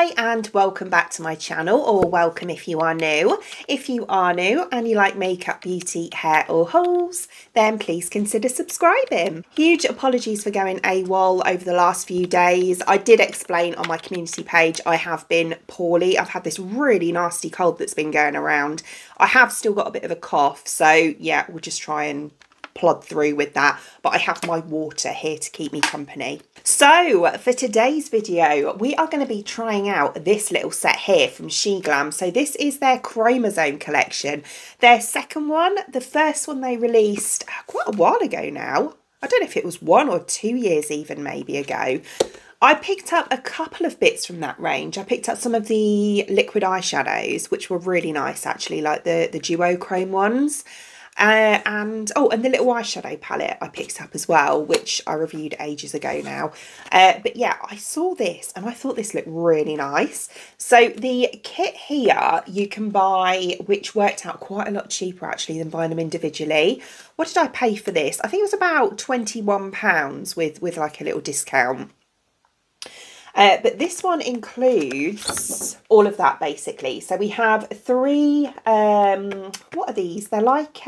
Hi and welcome back to my channel, or welcome if you are new. If you are new and you like makeup, beauty, hair or hauls, then please consider subscribing. Huge apologies for going AWOL over the last few days. I did explain on my community page I have been poorly. I've had this really nasty cold that's been going around. I have still got a bit of a cough, so yeah, we'll just try and plod through with that, but I have my water here to keep me company. So for today's video, we are going to be trying out this little set here from SHEGLAM. So this is their Chroma Zone collection, their second one. The first one they released quite a while ago now. I don't know if it was 1 or 2 years even maybe ago. I picked up a couple of bits from that range. I picked up some of the liquid eyeshadows, which were really nice actually, like the duochrome ones. And the little eyeshadow palette I picked up as well, which I reviewed ages ago now. But yeah, I saw this and I thought this looked really nice. So the kit here you can buy, which worked out quite a lot cheaper actually than buying them individually. What did I pay for this? I think it was about £21 with like a little discount. But this one includes all of that basically. So we have 3, what are these? They're like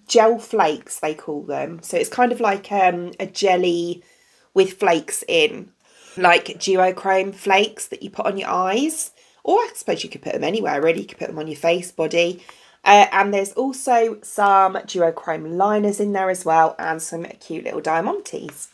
gel flakes, they call them. So it's kind of like a jelly with flakes in, like duochrome flakes that you put on your eyes. Or I suppose you could put them anywhere really. You could put them on your face, body. And there's also some duochrome liners in there as well, and some cute little diamantes.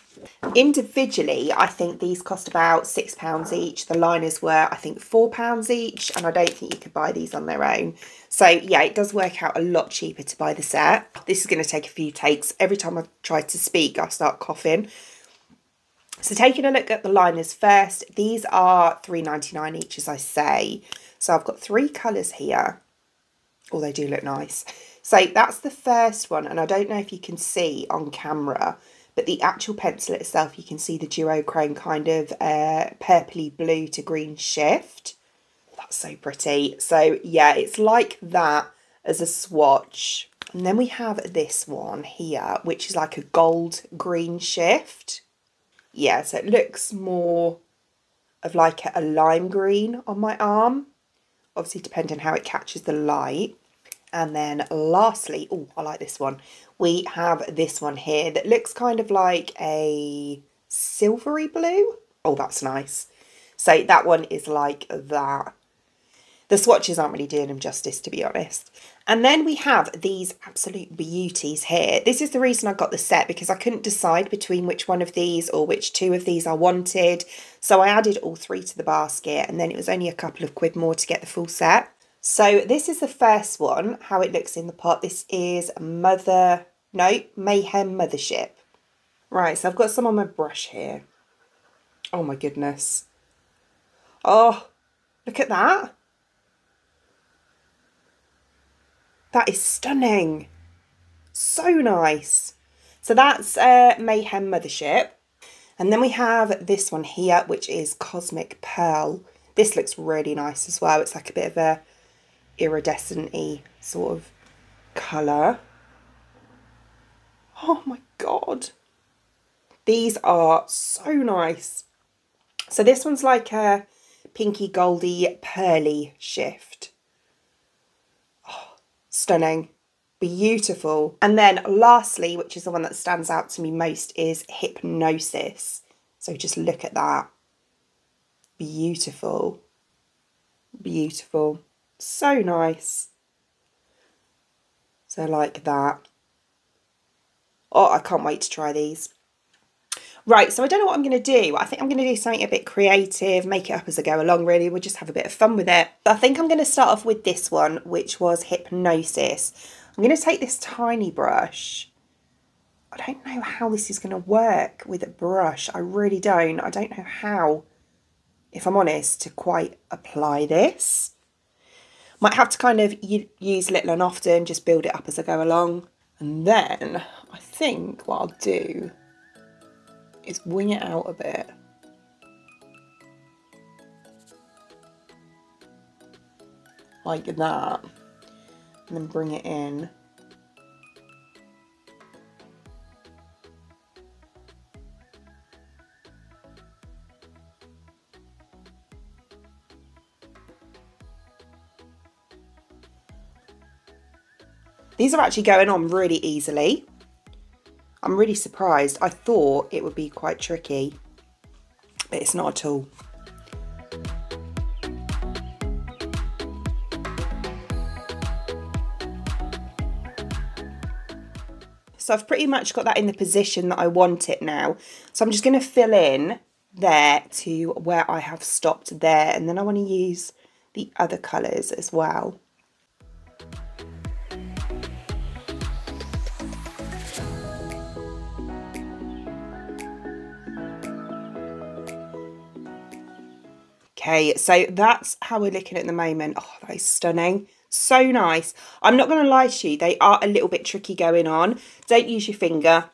Individually, I think these cost about £6 each. The liners were, I think, £4 each, and I don't think you could buy these on their own. So yeah, it does work out a lot cheaper to buy the set. This is going to take a few takes. Every time I try to speak, I start coughing. So taking a look at the liners first, these are £3.99 each, as I say. So I've got 3 colours here. Oh, they do look nice. So that's the first one, and I don't know if you can see on camera, but the actual pencil itself, you can see the duochrome kind of purpley blue to green shift. That's so pretty. So yeah, it's like that as a swatch. And then we have this one here, which is like a gold green shift. Yeah, so it looks more of like a lime green on my arm. Obviously, depending on how it catches the light. And then lastly, oh, I like this one. We have this one here that looks kind of like a silvery blue. Oh, that's nice. So that one is like that. The swatches aren't really doing them justice, to be honest. And then we have these absolute beauties here. This is the reason I got the set, because I couldn't decide between which one of these or which 2 of these I wanted. So I added all 3 to the basket, and then it was only a couple of quid more to get the full set. So this is the first one, how it looks in the pot. This is Mayhem Mothership. Right, so I've got some on my brush here. Oh my goodness. Oh, look at that. That is stunning. So nice. So that's Mayhem Mothership. And then we have this one here, which is Cosmic Pearl. This looks really nice as well. It's like a bit of a iridescent-y sort of colour. Oh my god. These are so nice. So this one's like a pinky goldy pearly shift. Oh, stunning. Beautiful. And then lastly, which is the one that stands out to me most, is Hypnosis. So just look at that. Beautiful. Beautiful. So nice. So like that. Oh, I can't wait to try these. Right, so I don't know what I'm going to do. I think I'm going to do something a bit creative, make it up as I go along, really. We'll just have a bit of fun with it. I think I'm going to start off with this one, which was Hypnosis. I'm going to take this tiny brush. I don't know how this is going to work with a brush. I really don't. I don't know how, if I'm honest, to quite apply this. Might have to kind of use little and often, just build it up as I go along. And then I think what I'll do is wing it out a bit. Like that. And then bring it in. These are actually going on really easily. I'm really surprised. I thought it would be quite tricky, but it's not at all. So I've pretty much got that in the position that I want it now. So I'm just going to fill in there to where I have stopped there, and then I want to use the other colours as well. Okay, so that's how we're looking at the moment. Oh, that is stunning. So nice. I'm not going to lie to you, they are a little bit tricky going on. Don't use your finger,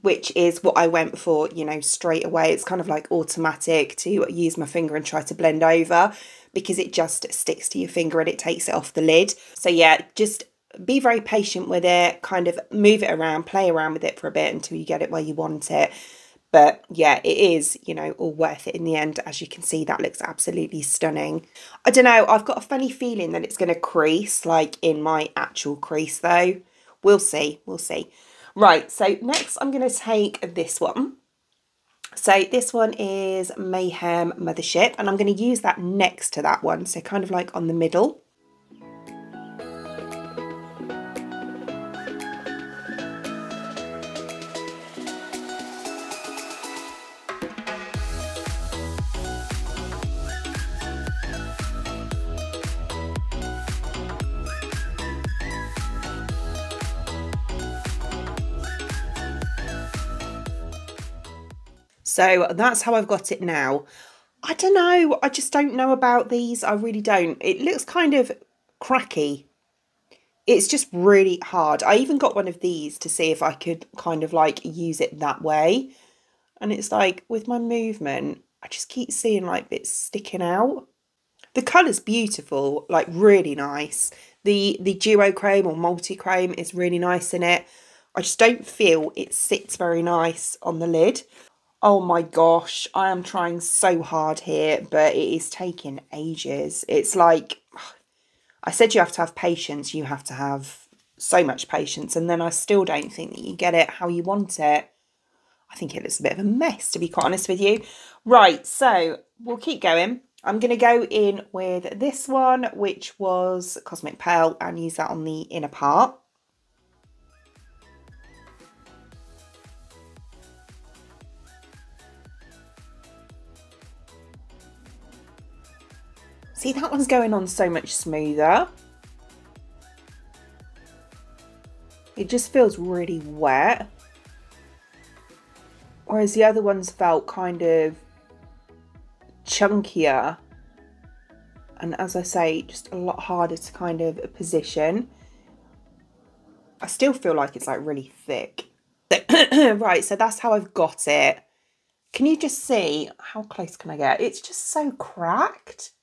which is what I went for, you know, straight away. It's kind of like automatic to use my finger and try to blend over, because it just sticks to your finger and it takes it off the lid. So yeah, just be very patient with it, kind of move it around, play around with it for a bit until you get it where you want it. But yeah, it is, you know, all worth it in the end. As you can see, that looks absolutely stunning. I don't know, I've got a funny feeling that it's going to crease, like in my actual crease though. We'll see, we'll see. Right, so next I'm going to take this one. So this one is Mayhem Mothership, and I'm going to use that next to that one, so kind of like on the middle. So that's how I've got it now. I don't know, I just don't know about these, I really don't. It looks kind of cracky. It's just really hard. I even got one of these to see if I could kind of like use it that way. And it's like, with my movement, I just keep seeing like bits sticking out. The colour's beautiful, like really nice. The duochrome or multichrome is really nice in it. I just don't feel it sits very nice on the lid. Oh my gosh, I am trying so hard here, but it is taking ages. It's like, I said you have to have patience, you have to have so much patience, and then I still don't think that you get it how you want it. I think it looks a bit of a mess, to be quite honest with you. Right, so we'll keep going. I'm going to go in with this one, which was Cosmic Pearl, and use that on the inner part. See, that one's going on so much smoother. It just feels really wet. Whereas the other ones felt kind of chunkier. And as I say, just a lot harder to kind of position. I still feel like it's like really thick. Right, so that's how I've got it. Can you just see, how close can I get? It's just so cracked.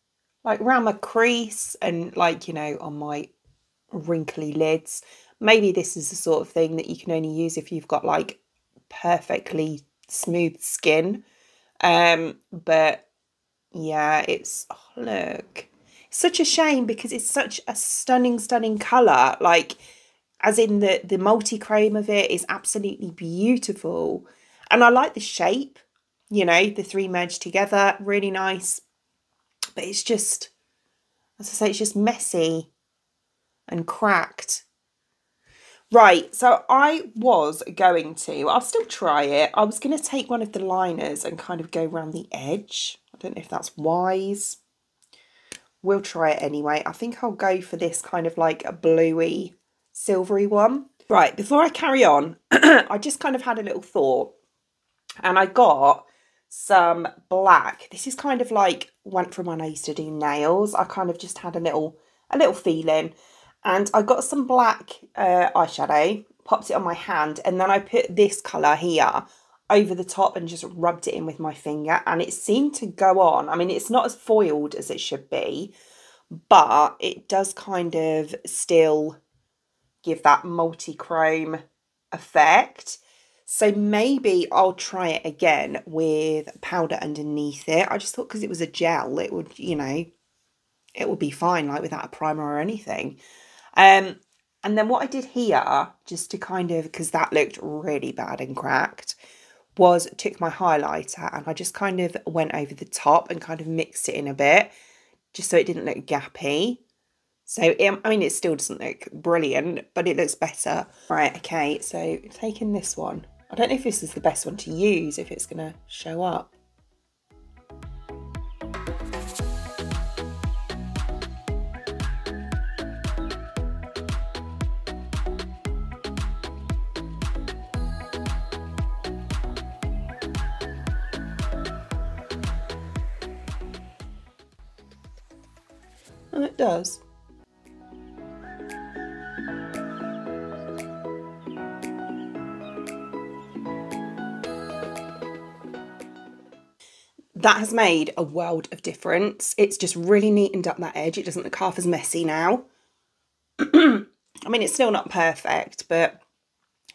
Like around my crease and like, you know, on my wrinkly lids. Maybe this is the sort of thing that you can only use if you've got like perfectly smooth skin. But yeah, it's, oh, look. It's such a shame because it's such a stunning, stunning colour. Like, as in the multichrome of it is absolutely beautiful. And I like the shape, you know, the three merged together, really nice. But it's just, as I say, it's just messy and cracked. Right, so I was going to, I'll still try it. I was going to take one of the liners and kind of go around the edge. I don't know if that's wise. We'll try it anyway. I think I'll go for this kind of like a bluey, silvery one. Right, before I carry on, I just kind of had a little thought. And I got some black. This is kind of like went from when I used to do nails. I kind of just had a little feeling, and I got some black eyeshadow, popped it on my hand, and then I put this colour here over the top and just rubbed it in with my finger, and it seemed to go on. I mean, it's not as foiled as it should be, but it does kind of still give that multichrome effect. So maybe I'll try it again with powder underneath it. I just thought because it was a gel, it would, you know, it would be fine, like without a primer or anything. And then what I did here, just to kind of, because that looked really bad and cracked, was took my highlighter and I just kind of went over the top and kind of mixed it in a bit, just so it didn't look gappy. So, I mean, it still doesn't look brilliant, but it looks better. Right, okay, so taking this one. I don't know if this is the best one to use, if it's going to show up. And it does. That has made a world of difference. It's just really neatened up that edge. It doesn't look half as messy now. I mean, it's still not perfect, but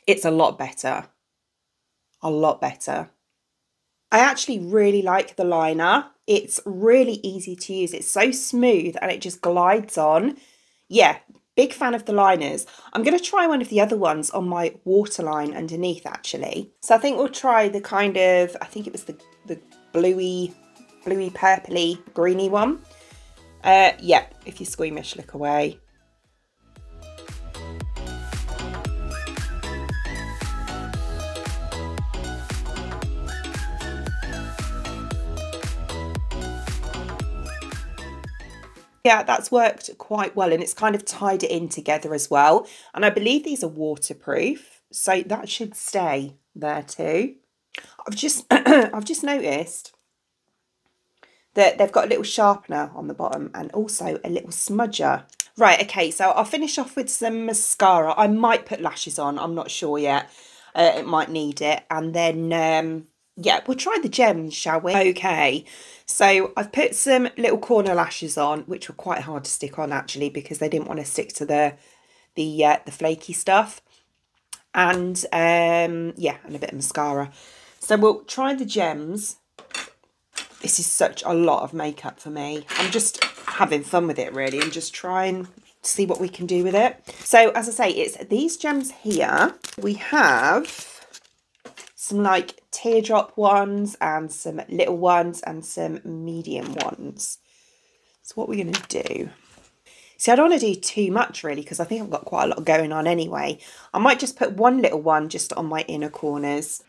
it's a lot better. A lot better. I actually really like the liner. It's really easy to use. It's so smooth and it just glides on. Yeah, big fan of the liners. I'm going to try one of the other ones on my waterline underneath, actually. So I think we'll try the kind of, I think it was the bluey, purpley, greeny one. Yeah, if you're squeamish, look away. Yeah, that's worked quite well, and it's kind of tied it in together as well. And I believe these are waterproof, so that should stay there too. I've just noticed that they've got a little sharpener on the bottom and also a little smudger. Right, okay, so I'll finish off with some mascara. I might put lashes on, I'm not sure yet. It might need it. And then, yeah, we'll try the gems, shall we? Okay, so I've put some little corner lashes on, which were quite hard to stick on actually, because they didn't want to stick to the flaky stuff. And yeah, and a bit of mascara. So we'll try the gems. This is such a lot of makeup for me. I'm just having fun with it really and just trying to see what we can do with it. So as I say, it's these gems here. We have some like teardrop ones and some little ones and some medium ones. So what we're going to do. See, I don't want to do too much really because I think I've got quite a lot going on anyway. I might just put one little one just on my inner corners.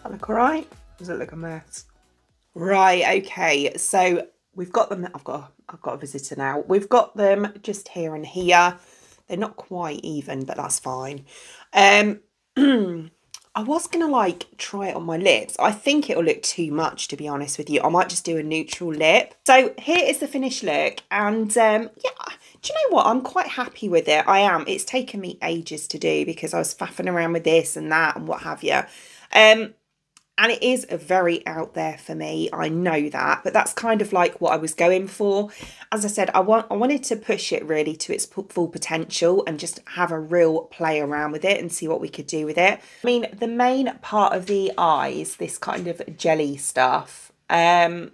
That look all right? Does it look a mess? Right, okay, so we've got them. I've got a visitor now. We've got them just here and here. They're not quite even, but that's fine. I was gonna like try it on my lips. I think it'll look too much, to be honest with you. I might just do a neutral lip. So here is the finished look, and yeah, do you know what? I'm quite happy with it. I am. It's taken me ages to do because I was faffing around with this and that and what have you. And it is very out there for me, I know that, but that's kind of like what I was going for. As I said, I wanted to push it really to its full potential and just have a real play around with it and see what we could do with it. I mean, the main part of the eyes, this kind of jelly stuff, yeah,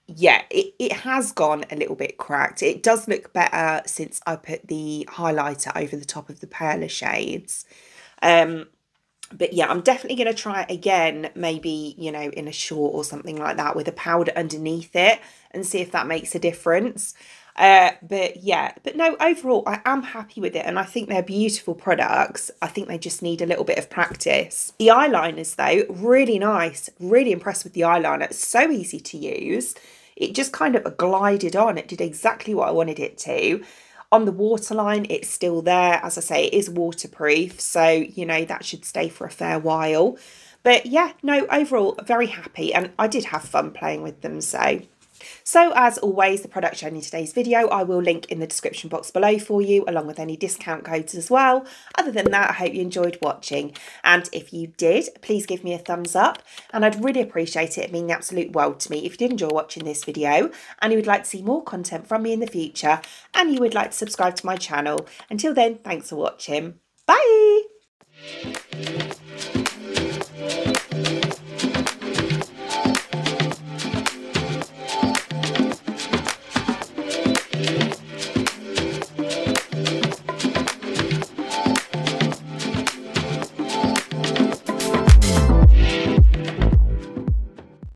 it has gone a little bit cracked. It does look better since I put the highlighter over the top of the paler shades. But yeah, I'm definitely going to try it again, maybe, you know, in a short or something like that with a powder underneath it and see if that makes a difference. But yeah, but no, overall, I am happy with it and I think they're beautiful products. I think they just need a little bit of practice. The eyeliners though, really nice, really impressed with the eyeliner. It's so easy to use. It just kind of glided on. It did exactly what I wanted it to. On the waterline, it's still there. As I say, it is waterproof, so, you know, that should stay for a fair while. But yeah, no, overall, very happy, and I did have fun playing with them, so. So as always, the product shown in today's video, I will link in the description box below for you, along with any discount codes as well. Other than that, I hope you enjoyed watching. And if you did, please give me a thumbs up. And I'd really appreciate it. It means the absolute world to me if you did enjoy watching this video and you would like to see more content from me in the future and you would like to subscribe to my channel. Until then, thanks for watching. Bye!